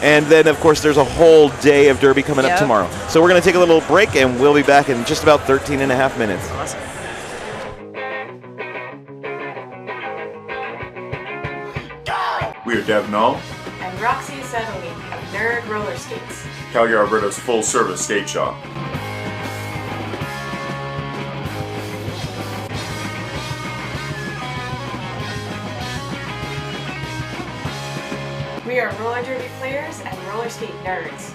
And then, of course, there's a whole day of derby coming up tomorrow. So we're going to take a little break, and we'll be back in just about 13 and a half minutes. Awesome. We are Deb Null, And Roxy Settley of Nerd Roller Skates. Calgary, Alberta's full-service skate shop. We are roller derby players and roller skate nerds.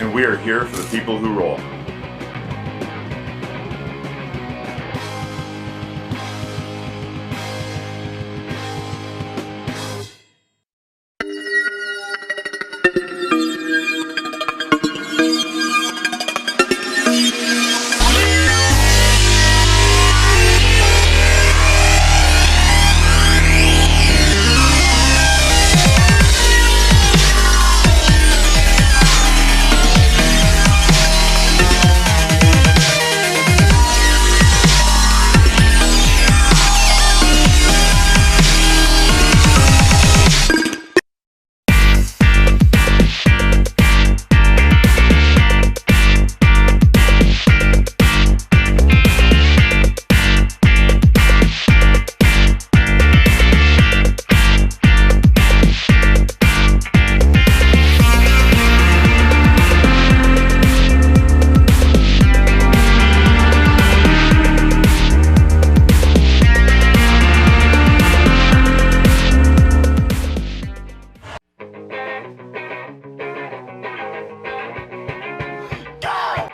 And we are here for the people who roll.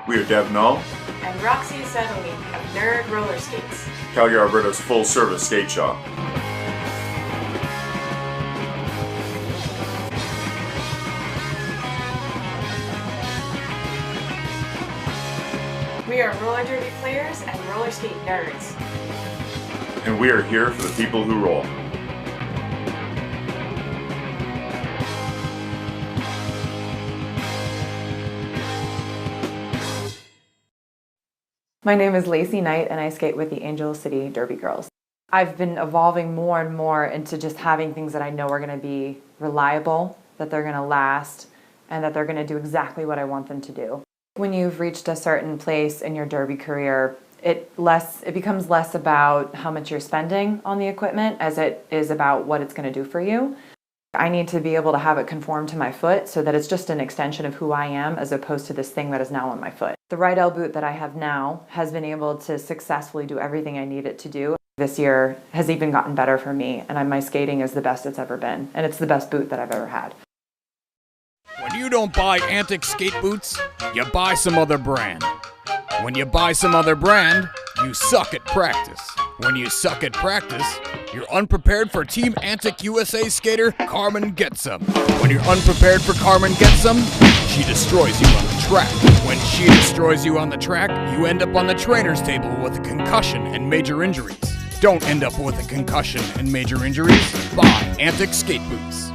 We are Deb Null, And Roxy Settley of Nerd Roller Skates. Calgary, Alberta's full-service skate shop. We are roller derby players rollers and roller skate nerds. And we are here for the people who roll. My name is Lacey Knight and I skate with the Angel City Derby Girls. I've been evolving more and more into just having things that I know are going to be reliable, that they're going to last, and that they're going to do exactly what I want them to do. When you've reached a certain place in your derby career, it becomes less about how much you're spending on the equipment as it is about what it's going to do for you. I need to be able to have it conform to my foot so that it's just an extension of who I am as opposed to this thing that is now on my foot. The right L boot that I have now has been able to successfully do everything I need it to do. This year has even gotten better for me, and my skating is the best it's ever been, and it's the best boot that I've ever had. When you don't buy Antic skate boots, you buy some other brand. When you buy some other brand, you suck at practice. When you suck at practice, you're unprepared for Team Antic USA skater Carmen Getsum. When you're unprepared for Carmen Getsum, she destroys you on the track. When she destroys you on the track, you end up on the trainer's table with a concussion and major injuries. Don't end up with a concussion and major injuries. Buy Antic skate boots.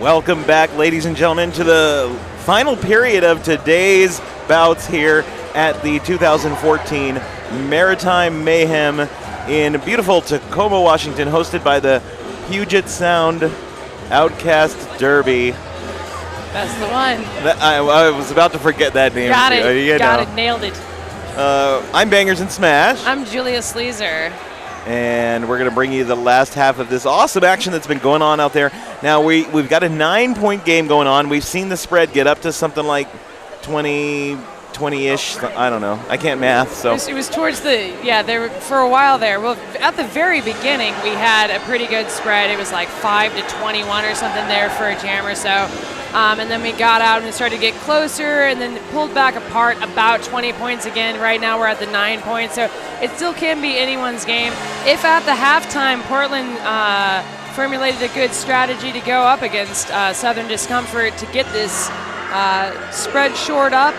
Welcome back, ladies and gentlemen, to the final period of today's bouts here at the 2014 Maritime Mayhem in beautiful Tacoma, Washington, hosted by the Puget Sound Outcast Derby. That's the one. I was about to forget that name. Got it, nailed it. I'm Bangers and Smash. I'm Julia Sleazer. And we're going to bring you the last half of this awesome action that's been going on out there. Now, we've got a 9-point game going on. We've seen the spread get up to something like 20-ish. I don't know. I can't math, so. It was towards there for a while there. Well, at the very beginning, we had a pretty good spread. It was like 5-21 or something there for a jam or so. And then we got out and it started to get closer and then pulled back apart about 20 points again. Right now we're at the 9 points, so it still can be anyone's game. If at the halftime Portland formulated a good strategy to go up against Southern Discomfort to get this spread shored up,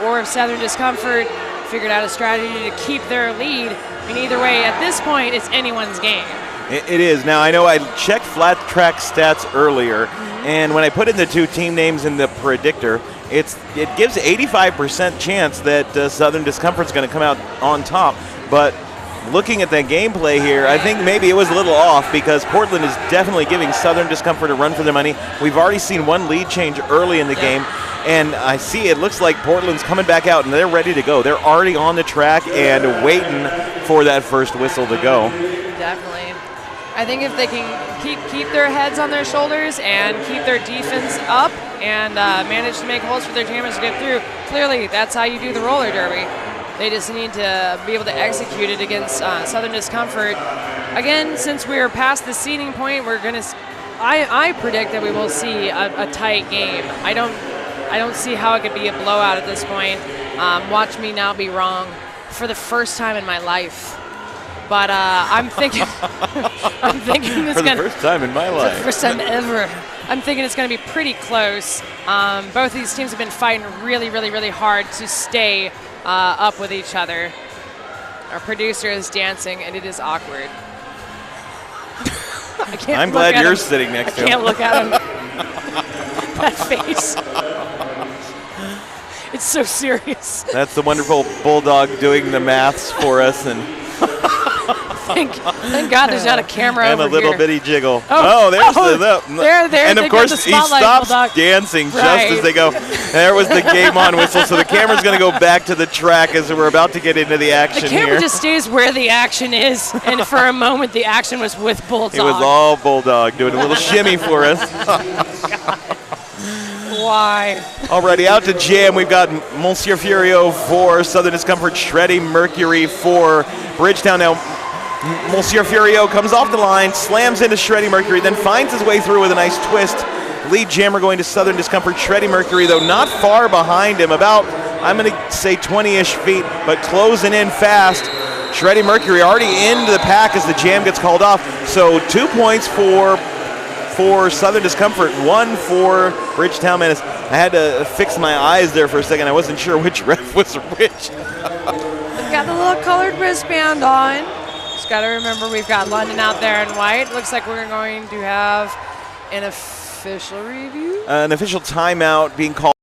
or if Southern Discomfort figured out a strategy to keep their lead, I mean, either way, at this point, it's anyone's game. It is. Now, I know I checked flat track stats earlier, and when I put in the two team names in the predictor, it gives 85% chance that Southern Discomfort's going to come out on top. But looking at that gameplay here, I think maybe it was a little off because Portland is definitely giving Southern Discomfort a run for their money. We've already seen one lead change early in the game, and I see it looks like Portland's coming back out, and they're ready to go. They're already on the track and waiting for that first whistle to go. Definitely. I think if they can keep their heads on their shoulders and keep their defense up and manage to make holes for their jammers to get through, clearly that's how you do the roller derby. They just need to be able to execute it against Southern Discomfort. Again, since we're past the seeding point, I predict that we will see a tight game. I don't see how it could be a blowout at this point. Watch me now be wrong for the first time in my life. But I'm thinking it's for the first time in my life. For the first time ever. I'm thinking it's going to be pretty close. Both of these teams have been fighting really, really, really hard to stay up with each other. Our producer is dancing, and it is awkward. I'm glad you're sitting next to him. I can't look at him. That face. It's so serious. That's the wonderful Bulldog doing the maths for us, and thank God there's not a camera and over a little here. bitty jiggle. There. And of course, he stops dancing just as they go. There was the game on whistle, so the camera's going to go back to the track as we're about to get into the action here. The camera just stays where the action is, and for a moment, the action was with Bulldog. It was all Bulldog doing a little shimmy for us. Why? Alrighty, out to jam. We've got Monsieur Furio for Southern Discomfort, Shreddy Mercury for Bridgetown. Now, Monsieur Furio comes off the line, slams into Shreddy Mercury, then finds his way through with a nice twist. Lead jammer going to Southern Discomfort. Shreddy Mercury, though, not far behind him, about, I'm going to say 20-ish feet, but closing in fast. Shreddy Mercury already into the pack as the jam gets called off. So 2 points for for Southern Discomfort, 1 for Bridgetown Menace. I had to fix my eyes there for a second. I wasn't sure which ref was which. We've got the little colored wristband on. Just got to remember we've got London out there in white. Looks like we're going to have an official review. An official timeout being called.